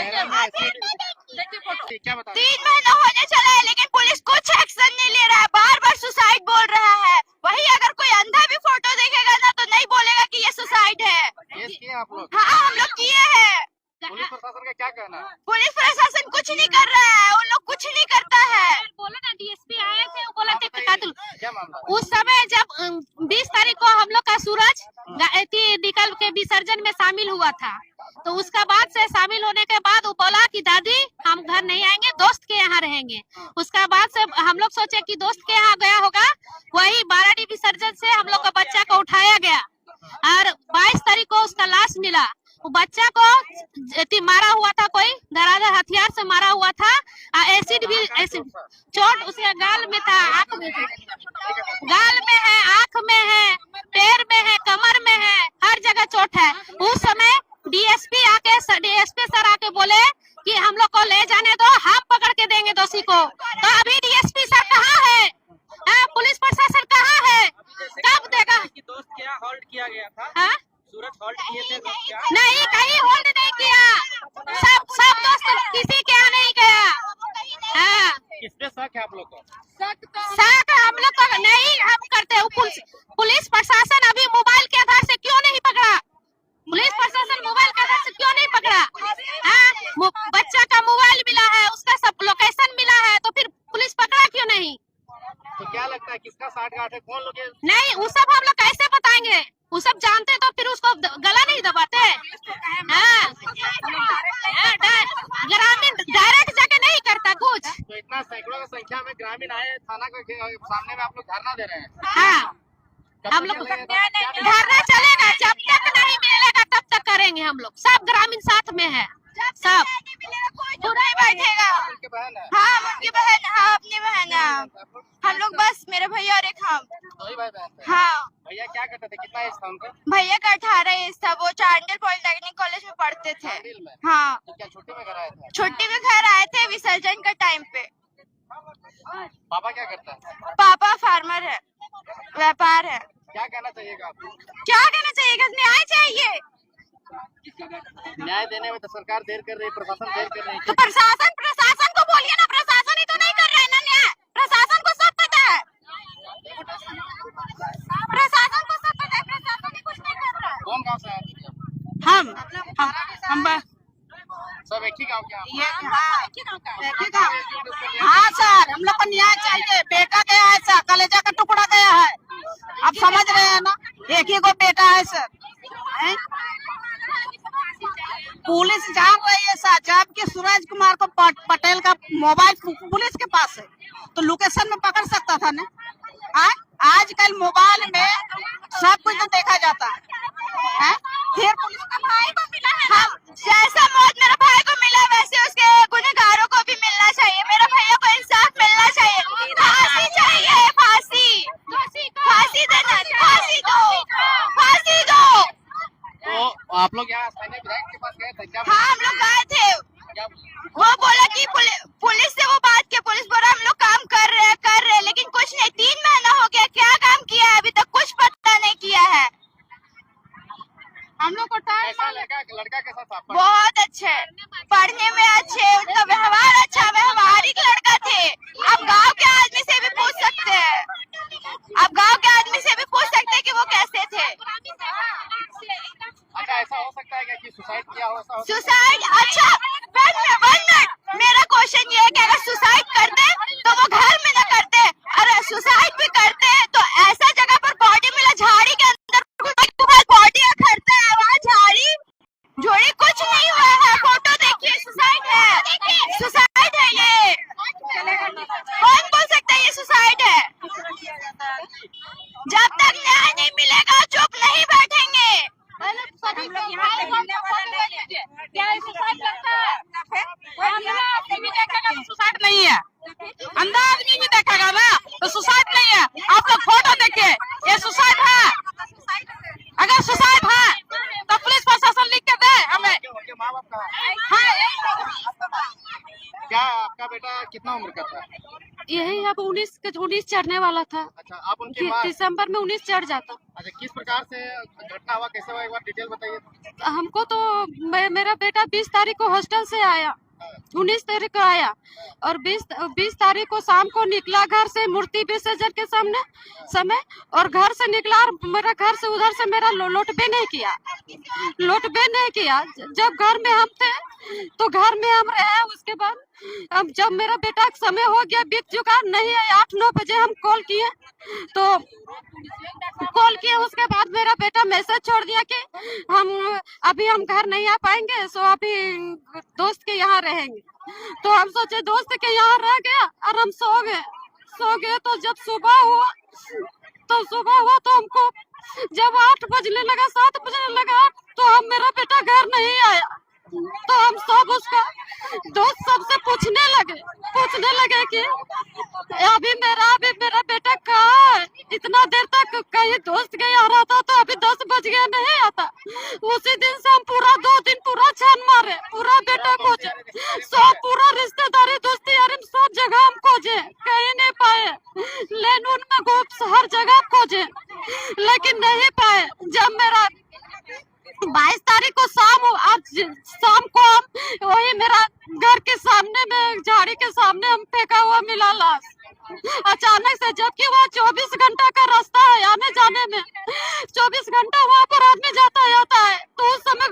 क्या बता 3 महीना होने चला है लेकिन पुलिस कुछ एक्शन नहीं ले रहा है। बार बार सुसाइड बोल रहा है। वही अगर कोई अंधा भी फोटो देखेगा ना तो नहीं बोलेगा कि ये सुसाइड है। केस किए आप लोग? हाँ हम लोग किए हैं। पुलिस प्रशासन का क्या कहना है? पुलिस प्रशासन कुछ नहीं कर रहा है। उन लोग कुछ नहीं करता है। बोला ना डीएसपी आए थे, वो बोला थे क्या मामला? उस समय जब 20 तारीख को हम लोग का सूरज निकल के विसर्जन में शामिल हुआ था, तो उसका बाद से शामिल होने के बाद वो बोला कि दादी हम घर नहीं आएंगे, दोस्त के यहाँ रहेंगे। उसका बाद से हम लोग सोचे कि दोस्त के यहाँ गया होगा। वही बाराडी विसर्जन से हम लोग का बच्चा को उठाया गया और 22 तारीख को उसका लाश मिला। वो बच्चा को मारा हुआ था, कोई धराधर हथियार से मारा हुआ था। एसिड भी चोट उसके गाल में था, आँख में था, गाल में है, आँख में है, पैर में है, कमर में है, हर जगह चोट है। उस समय डीएसपी सर आके बोले कि हम लोग को ले जाने दो, हम पकड़ के देंगे दोषी को। तो अभी डीएसपी सर कहाँ है? पुलिस प्रशासन कहाँ है? कब देगा? दोस्त क्या होल्ड किया गया था? हाँ? सूरज होल्ड किए थे क्या? नहीं, कहीं होल्ड नहीं किया। सब दोस्त किसी के यहाँ नहीं गया। हाँ, किस पे शक है आप लोग को? शक हम लोग को नहीं हम करते। पुलिस प्रशासन अभी मोबाइल के आधार से क्यों नहीं पकड़ा? पुलिस प्रशासन मोबाइल के आधार से क्यों नहीं पकड़ा? हाँ, बच्चा का मोबाइल मिला है, उसका सब लोकेशन मिला है, तो फिर पुलिस पकड़ा क्यों नहीं? तो क्या लगता है किसका साठगांठ है? कौन लोग? नहीं, वो सब हम लोग कैसे बताएंगे? वो सब जानते तो फिर उसको गला नहीं दबाते। हाँ, ग्रामीण डायरेक्ट जाके नहीं करता कुछ। तो इतना सैकड़ों की संख्या में ग्रामीण आए थाना के सामने में आप लोग धरना दे रहे हैं। हाँ, हम लोग धरना चलेगा जब तक नहीं मिलेगा तब तक करेंगे। हम लोग सब ग्रामीण साथ में है, सब कोई नहीं बैठेगा। उनकी बहन है? हाँ उनकी बहन, हाँ अपनी बहन है। हम लोग बस मेरे भैया और एक हम। दो ही भाई बहन थे? हाँ। भैया क्या करते थे? कितना एज था उनका? भैया का 18 एज था। वो चांडिल पॉलिटेक्निक कॉलेज में पढ़ते थे। चांडिल में? हाँ। तो क्या छुट्टी में घर आए थे? छुट्टी में घर आए थे विसर्जन का टाइम पे। पापा क्या करता है? पापा फार्मर है, व्यापार है। क्या कहना चाहिएगा आपको? क्या कहना चाहिएगा? न्याय चाहिए। न्याय देने में तो सरकार देर कर रही है, प्रशासन देर कर रही तो है। प्रशासन को बोलिए ना। प्रशासन ही तो नहीं कर रहा है ना न्याय। प्रशासन को सब पता है। प्रशासन को सब पता है, प्रशासन ही कुछ नहीं कर रहा है। कौन गाँव से आए? हम सब एक ही गाँव के हैं? हाँ सर, हम लोग को न्याय चाहिए। बेटा गया है सर, कलेजा का टुकड़ा गया है। आप समझ रहे हैं ना, एक ही को बेटा है सर। पुलिस जान रही है सर, जबकि सूरज कुमार को पटेल का मोबाइल पुलिस के पास है तो लोकेशन में पकड़ सकता था ना। आजकल मोबाइल में सब कुछ तो देखा जाता है। फिर पुलिस का भाई को मिला है। हम जैसा मौत मेरे भाई को मिला वैसे उसके गुनहगारों को भी मिलना चाहिए। मेरे भैया को इंसाफ मिलना चाहिए। फांसी चाहिए, फांसी, फांसी देना, फांसी दो, फांसी दो। तो आप लोग यहाँ स्थानीय विधायक के पास गए थे क्या? हाँ हम लोग गए थे। क्या? वो बोला कि पुलिस से वो बात की। पुलिस बोला हम लोग काम कर रहे हैं लेकिन कुछ नहीं। 3 महीना हो गया, क्या काम किया है? अभी तक कुछ पता नहीं किया है। हम लोग को कैसा लड़का कैसा था? बहुत अच्छे, पढ़ने में अच्छे, उनका व्यवहार अच्छा, व्यवहारिक लड़का थे। आप गांव के आदमी से भी पूछ सकते हैं। आप गांव के आदमी से भी पूछ सकते हैं कि वो कैसे थे। अच्छा, ऐसा हो सकता है क्या कि सुसाइड किया हो? सुसाइड? अच्छा 1 मिनट, मेरा क्वेश्चन ये है कि अगर सुसाइड करते तो वो घर में न करते। अरे सुसाइड भी करते तो ऐसा जगह पर बॉडी मिला, झाड़ी के अंदर बॉडी रखता है, वहाँ झाड़ी जोड़ी कुछ नहीं हुआ है। फोटो देखिए, सुसाइड है, सुसाइड है ये। कौन बोल सकता है ये सुसाइड है? जब तक न्याय नहीं मिलेगा चुप नहीं बैठेंगे। सुसाइड नहीं है, अंधा आदमी भी देखेगा ना तो सुसाइड नहीं है। आप लोग फोटो देखिए, ये सुसाइड है। अगर सुसाइड है तो पुलिस प्रशासन लिख के दे हमें। माँ बाप कहाँ? हाँ, क्या आपका बेटा कितना उम्र का था? यही अब 19 चढ़ने वाला था। अच्छा, आप उनकी माँ? दिसंबर में 19 चढ़ जाता। अच्छा, किस प्रकार से घटना हुआ, कैसे हुआ, एक बार डिटेल बताइए। हमको तो मेरा बेटा 20 तारीख को हॉस्टल से आया, 19 तारीख को आया और 20 तारीख को शाम को निकला घर से मूर्ति विसर्जन के सामने समय, और घर से निकला और मेरा घर से उधर से मेरा लौटबे नहीं किया। जब घर में हम थे तो घर में हम रहे। उसके बाद अब जब मेरा बेटा का समय हो गया, बीत चुका, नहीं है 8-9 बजे हम कॉल किए, उसके बाद मेरा बेटा मैसेज छोड़ दिया कि हम घर नहीं आ पाएंगे, सो अभी दोस्त के यहाँ रहेंगे। तो हम सोचे दोस्त के यहाँ रह गया और हम सो गए। तो जब सुबह हुआ तो हमको जब 8 बजने लगा, 7 बजने लगा, तो मेरा बेटा घर नहीं आया। तो हम सब उसका दोस्त सबसे पूछने लगे कि अभी मेरा बेटा कहाँ है? इतना देर तक कहीं दोस्त के यहाँ रहता तो अभी 10 बज गए नहीं आता। उसी दिन से हम पूरा 2 दिन पूरा छान मारे, पूरा बेटा खोजे, सब पूरा रिश्तेदारी दोस्ती यारी सब जगह हम खोजे, कहीं नहीं पाए। लेन उन में घूम हर जगह खोजे लेकिन नहीं पाए। जब मेरा 22 तारीख को शाम को हम वही मेरा घर के सामने में झाड़ी के सामने हम फेंका हुआ मिला लाश अचानक से, जबकि वहाँ 24 घंटा का रास्ता है आने जाने में, 24 घंटा वहाँ पर आदमी जाता है तो उस समय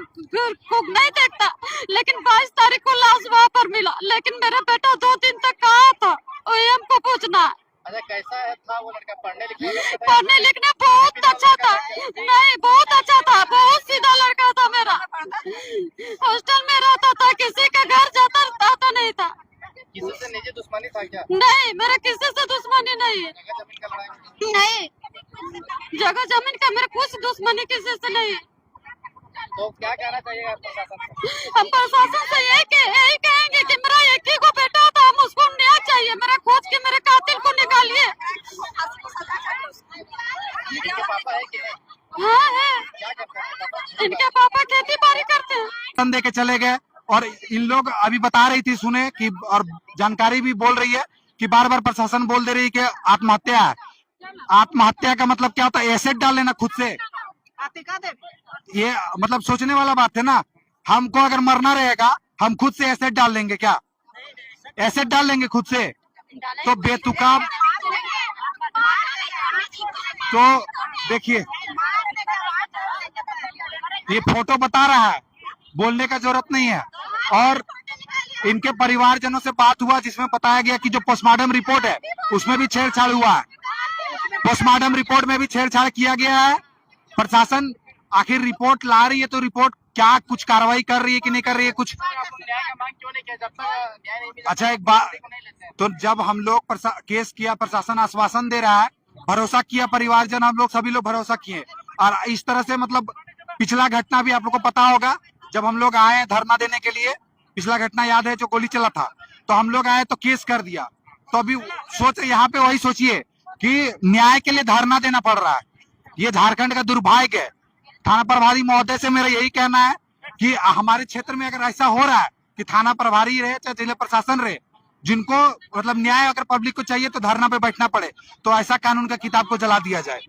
को नहीं देखता। लेकिन 22 तारीख को लाश वहाँ पर मिला, लेकिन मेरा बेटा 2 दिन तक कहाँ था वही हमको पूछना। अच्छा, कैसा था वो लड़का? पढ़ने लिखने बहुत अच्छा था, नहीं बहुत अच्छा था, बहुत सीधा लड़का था मेरा। हॉस्टल में रहता था, किसी के घर जाता नहीं था। किसी से निजी दुश्मनी था क्या? नहीं, मेरा किसी से दुश्मनी नहीं है। जगह जमीन का लड़ाई नहीं, जगह जमीन का मेरा कुछ दुश्मनी किसी से नहीं है। तो क्या कहना चाहिए प्रशासन से? हम प्रशासन से यही कहेंगे कि मेरा एक ही को बेटा था, हम उसको न्याय चाहिए, मेरा खोज के मेरे कातिल को निकालिए। इनके पापा है कि नहीं? हाँ है, क्या करते हैं? इनके पापा खेती बाड़ी करते हैं। दे के चले गए और इन लोग अभी बता रही थी, सुने कि, और जानकारी भी बोल रही है कि बार बार प्रशासन बोल दे रही है कि आत्महत्या है। आत्महत्या का मतलब क्या होता है? एसिड डाल लेना खुद से। ये मतलब सोचने वाला बात है ना। हमको अगर मरना रहेगा हम खुद से एसिड डाल लेंगे क्या? एसिड डाल लेंगे खुद से? तो बेतुकाब। तो देखिए ये फोटो बता रहा है, बोलने का जरूरत नहीं है। और इनके परिवारजनों से बात हुआ जिसमें बताया गया कि जो पोस्टमार्टम रिपोर्ट है उसमें भी छेड़छाड़ हुआ है। पोस्टमार्टम रिपोर्ट में भी छेड़छाड़ किया गया है। प्रशासन आखिर रिपोर्ट ला रही है तो रिपोर्ट क्या कुछ कार्रवाई कर रही है कि नहीं कर रही है कुछ? न्याय का मांग क्यों नहीं किया जब तक न्याय नहीं मिला? अच्छा, एक बात, तो जब हम लोग केस किया, प्रशासन आश्वासन दे रहा है, भरोसा किया, परिवारजन हम लोग सभी लोग भरोसा किए। और इस तरह से मतलब पिछला घटना भी आप लोग को पता होगा, जब हम लोग आए धरना देने के लिए, पिछला घटना याद है जो गोली चला था, तो हम लोग आए तो केस कर दिया। तो अभी यहाँ पे वही सोचिए कि न्याय के लिए धरना देना पड़ रहा है। ये झारखंड का दुर्भाग्य है। थाना प्रभारी महोदय से मेरा यही कहना है कि हमारे क्षेत्र में अगर ऐसा हो रहा है कि थाना प्रभारी रहे चाहे जिला प्रशासन रहे, जिनको मतलब न्याय अगर पब्लिक को चाहिए तो धरना पे बैठना पड़े, तो ऐसा कानून का किताब को जला दिया जाए।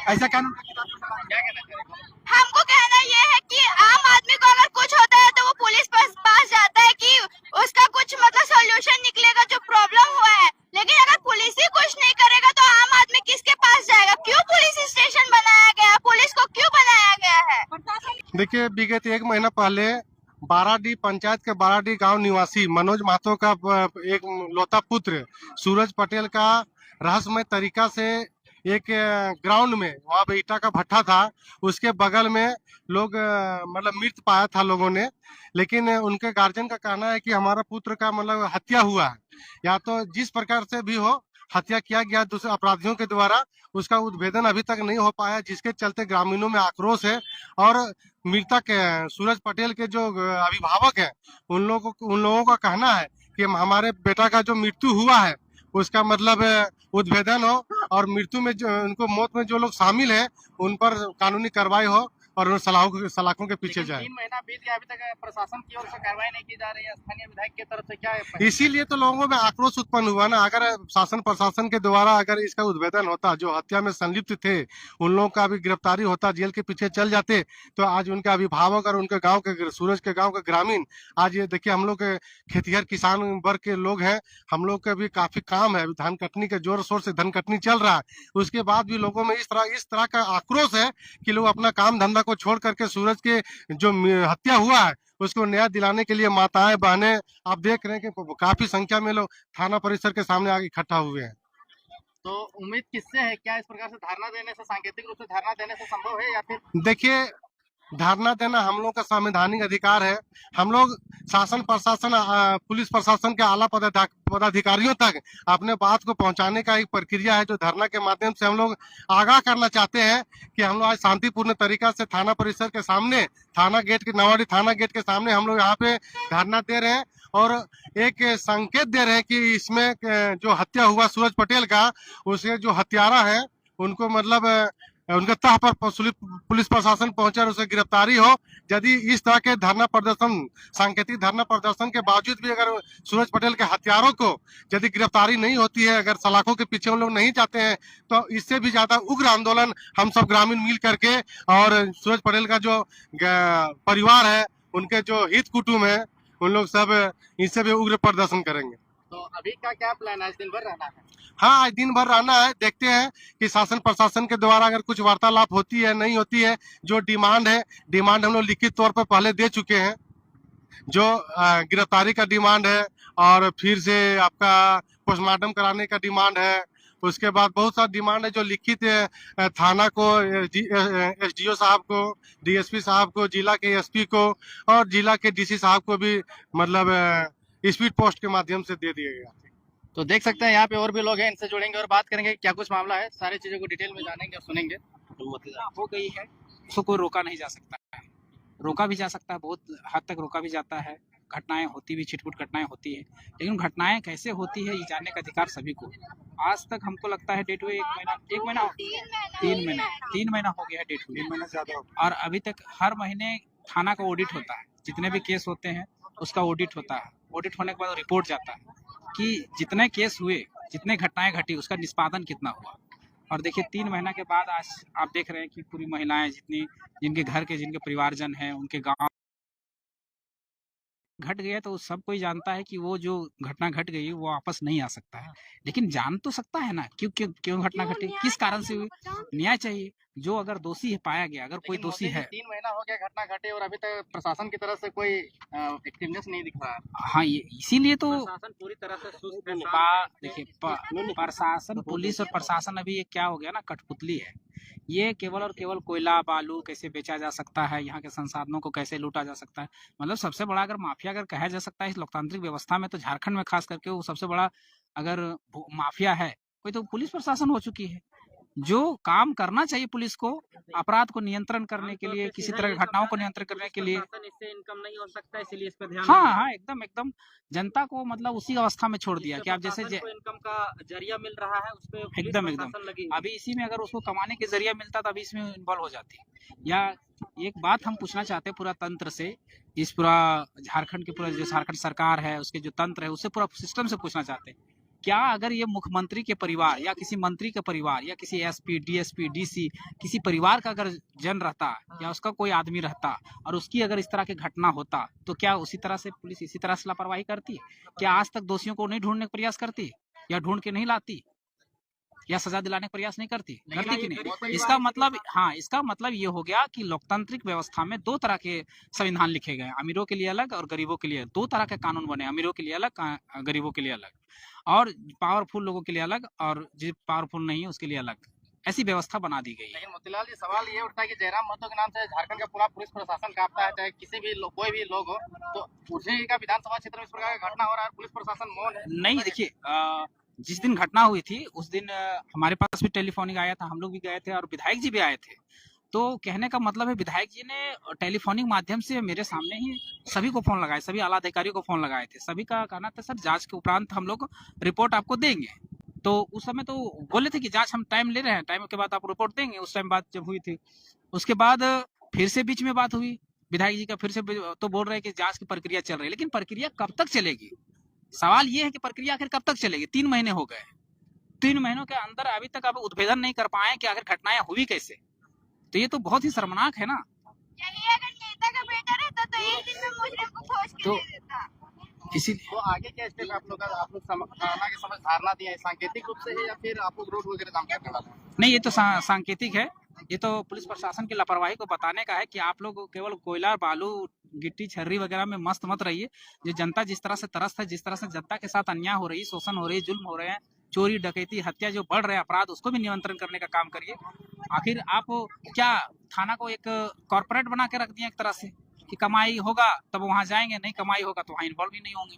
ऐसा कानून का किताब को जला दिया जाए। हमको कहना ये है कि आम आदमी को अगर कुछ होता है तो वो पुलिस पास जाता है कि उसका कुछ मतलब सॉल्यूशन निकलेगा जो प्रॉब्लम हुआ है। लेकिन अगर पुलिस ही कुछ नहीं करेगा तो आम आदमी किसके पास जाएगा? क्यों पुलिस स्टेशन बनाया गया? पुलिस को क्यों बनाया गया है? देखिए, विगत 1 महीना पहले बाराडीह पंचायत के बाराडीह गांव निवासी मनोज महतो का एक लौता पुत्र सूरज पटेल का रहस्यमय तरीका से एक ग्राउंड में, वहाँ पे ईटा का भट्ठा था, उसके बगल में लोग मतलब मृत पाया था लोगों ने। लेकिन उनके गार्जियन का कहना है कि हमारा पुत्र का मतलब हत्या हुआ है, या तो जिस प्रकार से भी हो हत्या किया गया दूसरे अपराधियों के द्वारा, उसका उद्भेदन अभी तक नहीं हो पाया, जिसके चलते ग्रामीणों में आक्रोश है। और मृतक सूरज पटेल के जो अभिभावक हैं उन लोगों का कहना है कि हमारे बेटा का जो मृत्यु हुआ है उसका मतलब उद्भेदन हो और मृत्यु में जो उनको मौत में जो लोग शामिल हैं उन पर कानूनी कार्रवाई हो। और उन सलाखों के पीछे लेकिन जाए। 3 महीना बीत गया, अभी तक प्रशासन की ओर से कार्रवाई नहीं की जा रही है। स्थानीय विधायक की तरफ से क्या है? इसीलिए तो लोगों में आक्रोश उत्पन्न हुआ ना। अगर शासन प्रशासन के द्वारा अगर इसका उद्भेदन होता, जो हत्या में संलिप्त थे उन लोगों का भी गिरफ्तारी होता, जेल के पीछे चल जाते, तो आज उनके अभिभावक और उनके गांव के, सूरज के गांव के ग्रामीण, आज ये देखिए हम लोग के खेतिहर किसान वर्ग के लोग हैं, हम लोग के भी काफी काम है, धान कटनी के जोर शोर से धन कटनी चल रहा है, उसके बाद भी लोगों में इस तरह का आक्रोश है कि लोग अपना काम धंधा को छोड़ करके सूरज के जो हत्या हुआ है उसको न्याय दिलाने के लिए माताएं बहनें, आप देख रहे हैं कि काफी संख्या में लोग थाना परिसर के सामने आगे इकट्ठा हुए हैं। तो उम्मीद किससे है? क्या इस प्रकार से धरना देने से, सांकेतिक रूप से धरना देने से संभव है, या फिर? देखिए, धरना देना हम लोग का संवैधानिक अधिकार है। हम लोग शासन प्रशासन पुलिस प्रशासन के आला पदाधिकारियों तक अपने बात को पहुंचाने का एक प्रक्रिया है, जो धरना के माध्यम से हम लोग आगाह करना चाहते हैं कि हम लोग आज शांतिपूर्ण तरीका से थाना परिसर के सामने, थाना गेट के, नवाड़ी थाना गेट के सामने हम लोग यहाँ पे धरना दे रहे हैं और एक संकेत दे रहे हैं कि इसमें जो हत्या हुआ सूरज पटेल का, उसके जो हत्यारा है उनको मतलब उनके तह पर पुलिस प्रशासन पहुंचे और उसे गिरफ्तारी हो। यदि इस तरह के धरना प्रदर्शन, सांकेतिक धरना प्रदर्शन के बावजूद भी अगर सूरज पटेल के हत्यारों को यदि गिरफ्तारी नहीं होती है, अगर सलाखों के पीछे उन लोग नहीं जाते हैं, तो इससे भी ज्यादा उग्र आंदोलन हम सब ग्रामीण मिल करके और सूरज पटेल का जो परिवार है, उनके जो हित कुटुंब है, उन लोग सब इससे भी उग्र प्रदर्शन करेंगे। तो अभी का क्या प्लान है? आज दिन भर रहना है? हाँ, आज दिन भर रहना है। देखते हैं कि शासन प्रशासन के द्वारा अगर कुछ वार्तालाप होती है नहीं होती है। जो डिमांड हम लोग लिखित तौर पर पहले दे चुके हैं। जो गिरफ्तारी का डिमांड है और फिर से आपका पोस्टमार्टम कराने का डिमांड है, उसके बाद बहुत सारा डिमांड है जो लिखित थाना को, एसडीओ साहब को, डीएसपी साहब को, जिला के एसपी को और जिला के डीसी साहब को भी मतलब स्पीड पोस्ट के माध्यम से दे दिया गया। तो देख सकते हैं यहाँ पे और भी लोग हैं, इनसे जुड़ेंगे और बात करेंगे क्या कुछ मामला है, सारी चीजों को डिटेल में जानेंगे और सुनेंगे। हो गई है, उसको कोई रोका नहीं जा सकता है। रोका भी जा सकता है, बहुत हद तक रोका भी जाता है। घटनाएं होती भी, छिटपुट घटनाएं होती है, लेकिन घटनाएं कैसे होती है ये जानने का अधिकार सभी को। आज तक हमको लगता है डेट हुए 3 महीना हो गया है डेट हुए, 3 महीना ज्यादा। और अभी तक हर महीने थाना का ऑडिट होता है, जितने भी केस होते हैं उसका ऑडिट होता है। ऑडिट होने के बाद रिपोर्ट जाता है कि जितने केस हुए, जितने घटनाएं घटी, उसका निष्पादन कितना हुआ। और देखिए 3 महीना के बाद आज आप देख रहे हैं कि पूरी महिलाएं, जिनके घर के, जिनके परिवारजन हैं, उनके गांव घट गया, तो सब कोई जानता है कि वो जो घटना घट गई वो वापस नहीं आ सकता है। लेकिन जान तो सकता है ना क्यों घटना घटी, किस कारण से हुई। न्याय चाहिए। जो अगर दोषी है पाया गया, अगर कोई दोषी है। 3 महीना हो गया घटना घटे और अभी तक प्रशासन की तरफ से कोई एक्टिवनेस नहीं दिख रहा है। हाँ, ये इसीलिए तो प्रशासन पूरी तरह से सुस्त है। देखिए प्रशासन, पुलिस और प्रशासन अभी ये क्या हो गया ना, कठपुतली है। ये केवल और केवल कोयला बालू कैसे बेचा जा सकता है, यहाँ के संसाधनों को कैसे लूटा जा सकता है। मतलब सबसे बड़ा अगर माफिया अगर कहा जा सकता है इस लोकतांत्रिक व्यवस्था में, तो झारखंड में खास करके वो सबसे बड़ा अगर माफिया है कोई, तो पुलिस प्रशासन हो चुकी है। जो काम करना चाहिए पुलिस को, अपराध को नियंत्रण करने के लिए, किसी तरह की घटनाओं को नियंत्रण करने के लिए। इससे इनकम नहीं हो सकता, इसलिए इस पे ध्यान। हाँ, एकदम जनता को मतलब उसी अवस्था में छोड़ दिया कि आप जैसे इनकम का जरिया मिल रहा है, उस पे एकदम अभी इसी में अगर उसको कमाने के जरिया मिलता तो अभी इसमें इन्वॉल्व हो जाती। या एक बात हम पूछना चाहते हैं पूरा तंत्र से, इस पूरा झारखंड के पूरा जो झारखंड सरकार है, उसके जो तंत्र है, उससे पूरा सिस्टम से पूछना चाहते हैं, क्या अगर ये मुख्यमंत्री के परिवार या किसी मंत्री के परिवार या किसी एसपी, डीएसपी, डीसी, किसी परिवार का अगर जन रहता या उसका कोई आदमी रहता और उसकी अगर इस तरह की घटना होता, तो क्या उसी तरह से पुलिस इसी तरह से लापरवाही करती? क्या आज तक दोषियों को नहीं ढूंढने का प्रयास करती, या ढूंढ के नहीं लाती, या सजा दिलाने का प्रयास नहीं करती कि नहीं? इसका मतलब ये हो गया कि लोकतांत्रिक व्यवस्था में 2 तरह के संविधान लिखे गए, अमीरों के लिए अलग और गरीबों के लिए। 2 तरह के कानून बने, अमीरों के लिए अलग, गरीबों के लिए अलग, और पावरफुल लोगों के लिए अलग, और जो पावरफुल नहीं है उसके लिए अलग। ऐसी व्यवस्था बना दी गई है। लेकिन मोतीलाल जी, सवाल ये उठता है कि जयराम महतो के नाम से झारखंड का पूरा पुलिस प्रशासन कांपता है, चाहे किसी भी कोई भी लोग हो, तो उसी का विधानसभा क्षेत्र में इस प्रकार का घटना हो रहा है, पुलिस प्रशासन मौन है। नहीं, देखिए जिस दिन घटना हुई थी उस दिन हमारे पास भी टेलीफोनिक आया था, हम लोग भी गए थे और विधायक जी भी आए थे। तो कहने का मतलब है विधायक जी ने टेलीफोनिक माध्यम से मेरे सामने ही सभी को फोन लगाए, सभी आला अधिकारियों को फोन लगाए थे। सभी का कहना था सर जांच के उपरांत हम लोग रिपोर्ट आपको देंगे। तो उस समय तो बोले थे कि जांच हम टाइम ले रहे हैं, टाइम के बाद आप रिपोर्ट देंगे। उस टाइम बात जब हुई थी, उसके बाद फिर से बीच में बात हुई, विधायक जी का फिर से तो बोल रहे हैं कि जांच की प्रक्रिया चल रही है, लेकिन प्रक्रिया कब तक चलेगी? सवाल ये है कि प्रक्रिया आखिर कब तक चलेगी? 3 महीने हो गए, 3 महीनों के अंदर अभी तक आप उद्भेदन नहीं कर पाए कि आखिर घटनाएं हुई कैसे। तो ये तो बहुत ही शर्मनाक है ना। यही अगर नेता का बेटा रहता तो एक दिन में मुझे को खोज के तो- दे देता। इसीलिए तो आगे क्या स्टेप आप लोग थाना की समझ धारणा दिया है, सांकेतिक रूप से है या फिर आप लोग रोड वगैरह जाम करने वाले हैं? नहीं, ये तो सांकेतिक है। ये तो पुलिस प्रशासन की लापरवाही को बताने का है कि आप लोग केवल कोयला, बालू, गिट्टी, छर्री वगैरह में मस्त मत रहिए। जो जनता जिस तरह से त्रस्त है, जिस तरह से जनता के साथ अन्याय हो रही है, शोषण हो रही है, जुल्म हो रहे हैं, चोरी, डकैती, हत्या जो बढ़ रहे हैं अपराध, उसको भी नियंत्रण करने का काम करिए। आखिर आप क्या थाना को एक कॉर्पोरेट बना के रख दिए एक तरह से कि कमाई होगा तब वहां जाएंगे, नहीं कमाई होगा तो वहां इन्वॉल्व ही नहीं होंगे।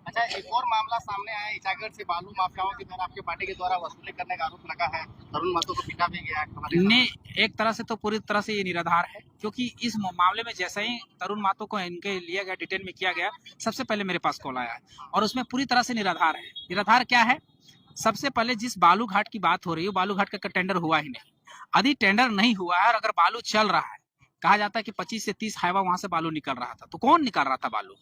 अच्छा, एक और मामला सामने आया, ईचागढ़ से बालू माफियाओं के द्वारा आपके पार्टी के द्वारा वसूली करने का आरोप लगा है, तरुण महतो को पीटा भी गया है। ने एक तरह से तो पूरी तरह से ये निराधार है, क्योंकि इस मामले में जैसे ही तरुण महतो को इनके लिया गया, डिटेन में किया गया, सबसे पहले मेरे पास कॉल आया है और उसमें पूरी तरह से निराधार है। निराधार क्या है? सबसे पहले जिस बालू घाट की बात हो रही है, बालू घाट का टेंडर हुआ ही नहीं। यदि टेंडर नहीं हुआ है और अगर बालू चल रहा है, कहा जाता है कि 25 से 30 हाईवा वहां से बालू निकल रहा था, तो कौन निकाल रहा था बालू?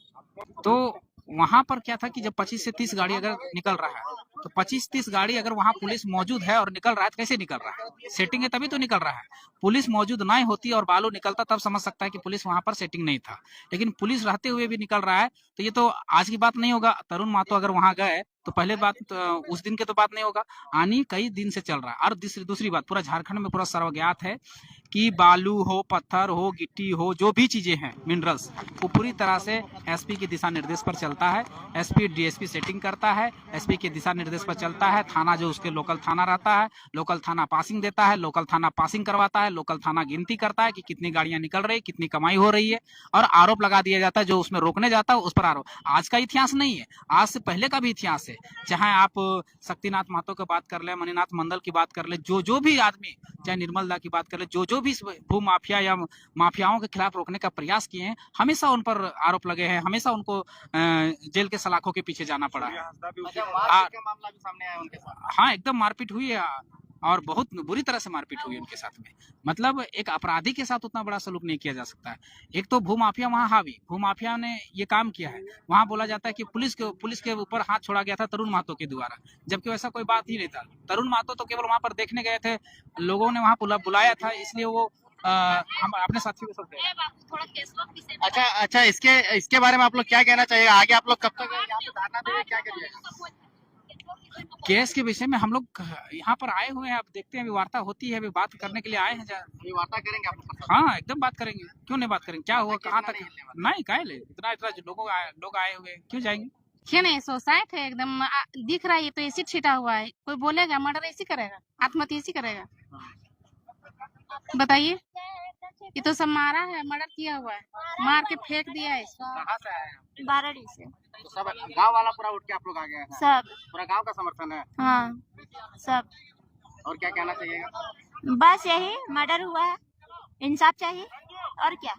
तो वहां पर क्या था कि जब 25 से 30 गाड़ी अगर निकल रहा है, तो 25-30 गाड़ी अगर वहां पुलिस मौजूद है और निकल रहा है, तो कैसे निकल रहा है? सेटिंग है तभी तो निकल रहा है। पुलिस मौजूद नहीं होती और बालू निकलता, तब समझ सकता है कि पुलिस वहां पर सेटिंग नहीं था। लेकिन पुलिस रहते हुए भी निकल रहा है, तो ये तो आज की बात नहीं होगा। तरुण महतो अगर वहां गए तो पहले बात तो उस दिन के तो बात नहीं होगा, आनी कई दिन से चल रहा है। और दूसरी बात, पूरा झारखंड में पूरा सर्वज्ञात है कि बालू हो, पत्थर हो, गिट्टी हो, जो भी चीजें हैं मिनरल्स, वो पूरी तरह से एसपी के दिशा निर्देश पर चलता है। एसपी डीएसपी सेटिंग करता है, एसपी के दिशा निर्देश पर चलता है। थाना जो उसके लोकल थाना रहता है, लोकल थाना पासिंग देता है, लोकल थाना पासिंग करवाता है, लोकल थाना गिनती करता है कि कितनी गाड़ियां निकल रही, कितनी कमाई हो रही है, और आरोप लगा दिया जाता है। जो उसमें रोकने जाता है उस पर आरोप। आज का इतिहास नहीं है, आज से पहले का भी इतिहास है। चाहे आप शक्तिनाथ महतो की बात कर ले, मणिनाथ मंडल की बात कर ले, जो भी आदमी, चाहे निर्मल दा की बात कर ले, जो भी भू माफिया या माफियाओं के खिलाफ रोकने का प्रयास किए हैं, हमेशा उन पर आरोप लगे हैं, हमेशा उनको जेल के सलाखों के पीछे जाना पड़ा है। अच्छा, मारपीट का मामला भी सामने आया उनके साथ। हाँ, एकदम मारपीट हुई है और बहुत बुरी तरह से मारपीट हुई उनके साथ में। मतलब एक अपराधी के साथ उतना बड़ा सलूक नहीं किया जा सकता है। एक तो भूमाफिया वहाँ हावी, भूमाफिया ने ये काम किया है। वहाँ बोला जाता है कि पुलिस के ऊपर हाथ छोड़ा गया था तरुण महतो के द्वारा, जबकि वैसा कोई बात ही नहीं था। तरुण महतो तो केवल वहाँ पर देखने गए थे, लोगों ने वहाँ बुलाया था, इसलिए वो हम अपने साथियों के साथ गए। अच्छा, इसके बारे में आप लोग क्या कहना चाहिए? आगे आप लोग कब तक यहाँ पे धरना देंगे, क्या करिएगा? केस के विषय में हम लोग यहाँ पर आए हुए हैं, अब देखते हैं, अभी वार्ता होती है, अभी बात करने के लिए आए हैं। ये वार्ता करेंगे आप लोग? हाँ, एकदम बात करेंगे, क्यों नहीं बात करेंगे? क्या हुआ, कहाँ तक? नहीं हिलने वाला। नहीं, काहे ले, इतना लोग आए हुए, क्यों जाएंगे? क्या नहीं, सोसाइट है एकदम, दिख रहा है। ये तो एसिड छीटा हुआ है, कोई बोलेगा मर्डर ऐसी करेगा, आत्महत्या ऐसी करेगा? बताइए, ये तो सब मारा है, मर्डर किया हुआ है, मार के फेंक दिया है। कहाँ से आए हैं? बाराड़ी से तो सब गांव वाला पूरा उठ के आप लोग आ गए हैं? सब। पूरा गांव का समर्थन है? हाँ, सब। और क्या कहना चाहिएगा? बस यही, मर्डर हुआ है, इंसाफ चाहिए और क्या।